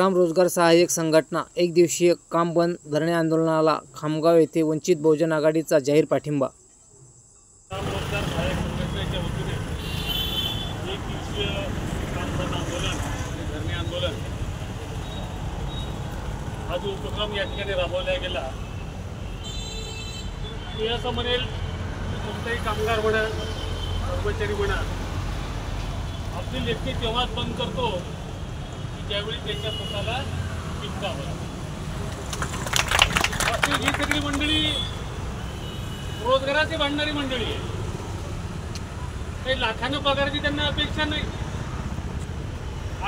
ग्राम रोजगार सहाय्यक संघटना एक दिवसीय काम बंद धरणे आंदोलनाला खामगाव येथे वंचित बहुजन आघाडीचा जाहीर पाठिंबा। ग्राम रोजगार सहाय्यक संघटनेच्या वतीने एक दिवसीय काम बंद आंदोलन आणि धरणे आंदोलन हा जो उपक्रम या ठिकाणी राबवला गेला, मी असं म्हणेल कोणताही कामगार म्हणा, कर्मचारी म्हणा, आपली लेखी तेव्हाच बंद करतो की ज्यावेळी त्यांच्या स्वतःला पिकवावं लागतं। ही सगळी मंडळी रोजगाराची भांडणारी मंडळी आहे। काही लाखांना पगाराची त्यांना अपेक्षा नाही।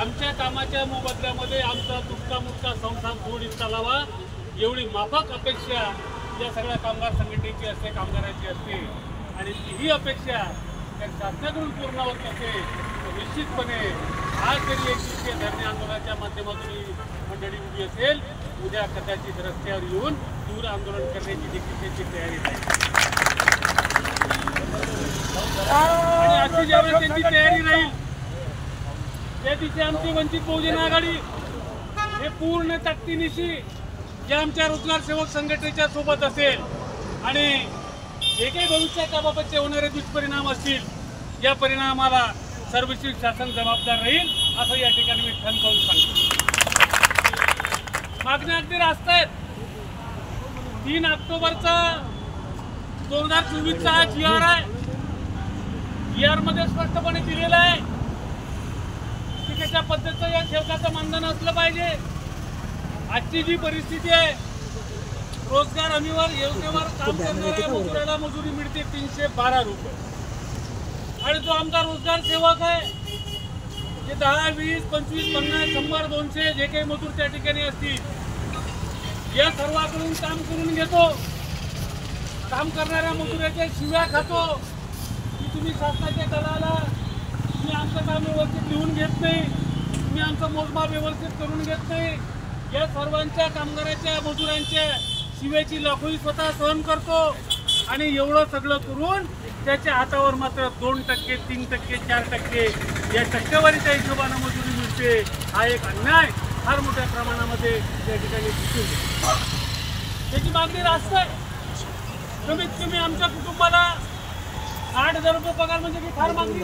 आमच्या कामाच्या मोबदल्यामध्ये आमचा तुटका मुटका संसार थोडी चालावा एवढी माफक अपेक्षा या सगळ्या कामगार संघटनेची असते, कामगारांची असते। आणि ही अपेक्षा त्या शासनाकडून पूर्ण होत नसते तर निश्चितपणे आज जरी एक दिवसीय धरणे आंदोलनाच्या माध्यमातून ही मंडळी उभी असेल, उद्या कदाचित रस्त्यावर येऊन तीव्र आंदोलन करण्याची देखील त्यांची तयारी आहे। आणि अशी ज्यावेळेस त्यांची तयारी राहील त्या दिवशी आमची वंचित बहुजन आघाडी हे पूर्ण ताकदीनिशी या आमच्या रोजगार सेवक संघटनेच्या सोबत असेल आणि जे काही भविष्याच्या बाबतचे होणारे दुष्परिणाम असतील या परिणामाला सर्वस्वी शासन जबाबदार राहील असं या ठिकाणी मी ठणकावून सांगतो। मागण्या अगदी रास्त आहेत। 3 ऑक्टोबरचा 2024चा हा GR आहे। GR मध्ये स्पष्टपणे दिलेलं आहे की कशा पद्धतीचं या सेवकाचं मानधन असलं पाहिजे। आजची जी परिस्थिती आहे, रोजगार हमीवर योजनेवर काम करणाऱ्या मजुराला मजुरी मिळते 312 रुपये आणि जो आमचा रोजगार सेवक आहे जे 10, 20, 25, 50, 100, 200 जे काही मजूर त्या ठिकाणी असतील या सर्वांकडून काम करून घेतो। काम करणाऱ्या मजुराच्या शिव्या खातो की तुम्ही शासनाच्या दलाला, तुम्ही आमचं काम व्यवस्थित लिहून घेत नाही, तुम्ही आमचं मोजमाप व्यवस्थित करून घेत नाही। या सर्वांच्या कामगाराच्या मजुरांच्या शिव्याची लाखोही स्वतः सहन करतो आणि एवढं सगळं करून त्याच्या हातावर मात्र 2%, 3%, 4% या टक्केवारीच्या हिशोबानं मजुरी मिळते। हा एक अन्याय फार मोठ्या प्रमाणामध्ये त्या ठिकाणी दिसून येतो। त्याची मागणी रास्त आहे। कमीत कमी आमच्या कुटुंबाला 8,000 रुपये पगार म्हणजे की फार मागणी।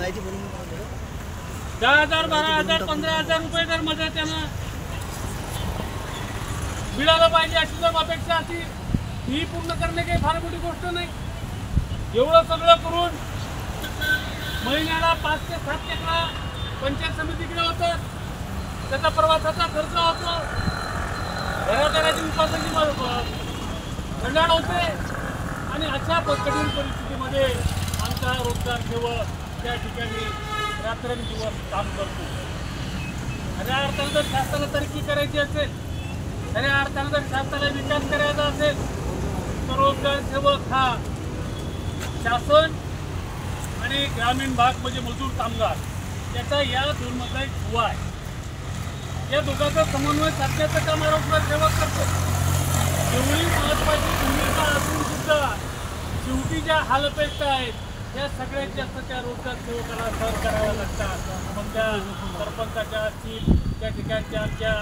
10,000, 12,000, 15,000 रुपये जर मध्ये त्यांना मिळालं पाहिजे अशी जर अपेक्षा असती ही पूर्ण करणे काही फार मोठी गोष्ट नाही। एवढं सगळं करून महिन्याला 5 ते 7 चक्रा पंचायत समितीकडे होतात, त्याचा प्रवासाचा खर्च होतो, घराघराची उपासाची खंडाळ होते आणि अशा कठीण परिस्थितीमध्ये आमचा रोजगार सेवक त्या ठिकाणी रात्रंदिवस काम करतो। खऱ्या अर्थानं जर शासनाला तरक्की करायची असेल, खऱ्या अर्थानं जर शासनाला विकास करायचा असेल तर रोजगार सेवक हा शासन आणि ग्रामीण भाग म्हणजे मजूर कामगार याचा या दोनमधला एक दुवा आहे। या दोघांचा समन्वय साधण्याचं काम रोजगार सेवक करतो। एवढी महत्वाची भूमिका असून सुद्धा शेवटी ज्या हालअपेक्षा आहेत या सगळ्यात जास्त त्या रोजगार सेवकाला सहन कराव्या लागतात। मग त्या सरपंचाच्या असतील, त्या ठिकाणच्या आमच्या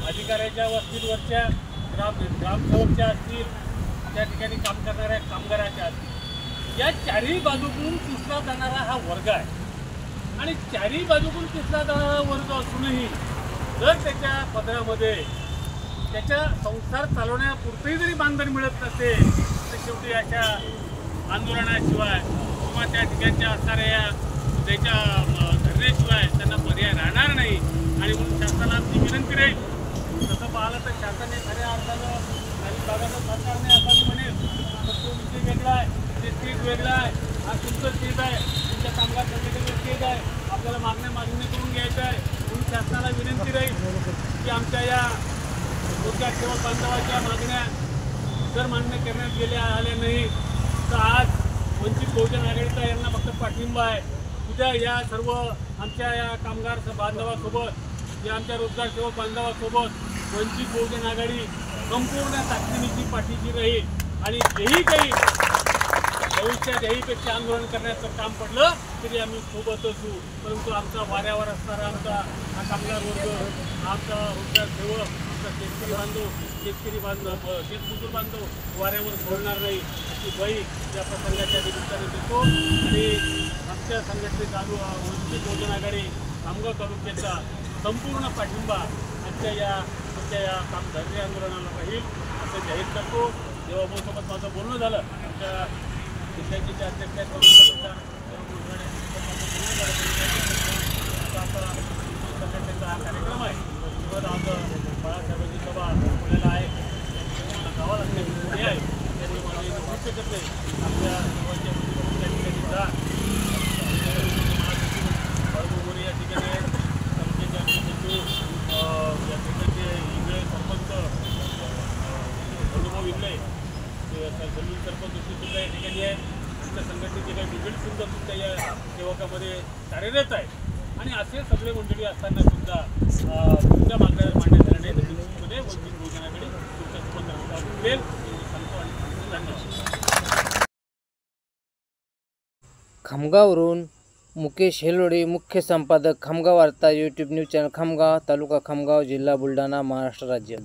अधिकाऱ्याच्या वस्तीवरच्या ग्रामसेवकच्या असतील, त्या ठिकाणी काम करणाऱ्या कामगाराच्या असतील, या चारही बाजूकडून पिसला जाणारा हा वर्ग आहे। आणि चारही बाजूकडून पिसला जाणारा वर्ग असूनही जर त्याच्या पदरामध्ये त्याच्या संसार चालवण्यापुरतंही जरी मानधन मिळत नसेल तर शेवटी अशा आंदोलनाशिवाय किंवा त्या ठिकाणच्या असणाऱ्या त्याच्या धरण्याशिवाय त्यांना पर्याय राहणार नाही। आणि म्हणून शासनाला आमची विनंती राहील, तसं पाहिलं तर शासनाने खऱ्या अर्थानं काही भागाचं सरकारने आता मी म्हणेल तो विषय वेगळा आहे, ते स्टेज वेगळा आहे, हा तुमचं स्टेज आहे, तुमच्या कामगार संघटनेचं स्टेज आहे, आपल्याला मागणी करून घ्यायचं आहे। म्हणून शासनाला विनंती राहील की आमच्या या रोजगार सेवक बांधवाच्या मागण्या जर मान्य करण्यात आल्या नाही तर आज वंचित बहुजन आघाडीचा यांना फक्त पाठिंबा आहे। उद्या या सर्व आमच्या या कामगार बांधवासोबत, या आमच्या रोजगार सेवक बांधवासोबत वंचित बहुजन आघाडी संपूर्ण ताकदीनिशी पाठीशी राहील आणि जेही काही भविष्यात याहीपेक्षा आंदोलन करण्याचं काम पडलं तरी आम्ही सोबत असू। परंतु आमचा वाऱ्यावर असणारा आमचा हा कामगार वर्ग, आमचा रोजगार सेवक, आमचा शेतकरी बांधव शेतमजूर बांधव वाऱ्यावर सोडणार नाही अशी ग्वाही या प्रसंगाच्या निमित्ताने देतो. आणि आमच्या संघटने चालू वंचित बहुजन आघाडी खामगाव तालुक्याचा संपूर्ण पाठिंबा आमच्या या धरणे आंदोलनाला राहील असं जाहीर करतो. जेव्हा भाऊसोबत माझं बोलणं झालं, आमच्या विद्यार्थीच्या अध्यक्ष संघटनेचा हा कार्यक्रम आहे. आज बाळासाहेबांची सभा पुण्याला आहे, गावाला पुणे आहे, त्यांनी मला येऊ शकत नाही. आपल्या सर्वांच्या त्या ठिकाणी जा बाळगोगोरे या ठिकाणी आहेत, तालुक्याचे आमचे सचिव या ठिकाणचे इंगळे सरपंच अनुभव इंगळे जमीन सरपंच सुद्धा या ठिकाणी आहे. आमच्या संघटनेचे काही ब्रिगेडसुद्धा सुद्धा या सेवकामध्ये कार्यरत आहे. आणि असे सगळे मंडळी असताना सुद्धा तुमच्या मागण्या मान्य झाल्या नाही तर निश्चितपणे वंचित बहुजन आघाडी तुमच्यासोबत मिळेल सांगतो. आणि धन्यवाद. खामगाववरून मुकेश हेलोडे, मुख्य संपादक खामगाव वार्ता, यूट्यूब न्यूज चॅनल खामगाव, तालुका खामगाव, जिल्हा बुलढाणा, महाराष्ट्र राज्य.